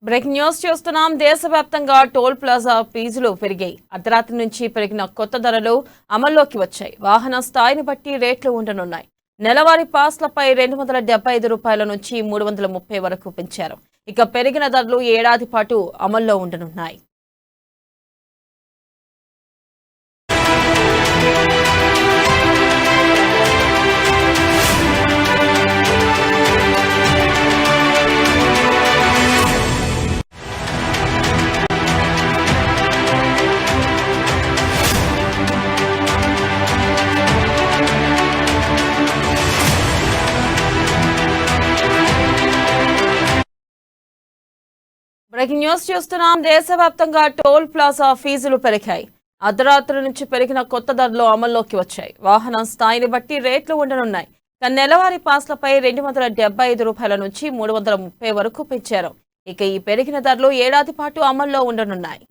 Breaking news చూస్తున్నాం. దేశవ్యాప్తంగా toll plaza ఫీజులు పెరిగాయి. అర్ధరాత్రి నుంచి పెరిగిన కొత్త ధరలు అమల్లోకి వచ్చాయి. వాహన స్థాయిని బట్టి రేట్లు ఉండనున్నాయి. నెలవారీ పాస్లపై రూ. 275 నుంచి 330 వరకు పెంచారు. ఇక పెరిగిన ధరలు ఏడాది పాటు అమల్లో ఉండనున్నాయి. బ్రేకింగ్ న్యూస్ చూస్తున్నాం. దేశవ్యాప్తంగా టోల్ ప్లాజా ఫీజులు పెరిగాయి. అర్ధరాత్రి నుంచి పెరిగిన కొత్త ధరలు అమల్లోకి వచ్చాయి. వాహన స్థాయిని బట్టి రేట్లు ఉండనున్నాయి. నెలవారీ పాస్లపై రూ. 275 నుంచి 330 వరకు పెంచారు. ఇక ఈ పెరిగిన ధరలు ఏడాది పాటు అమల్లో ఉండనున్నాయి.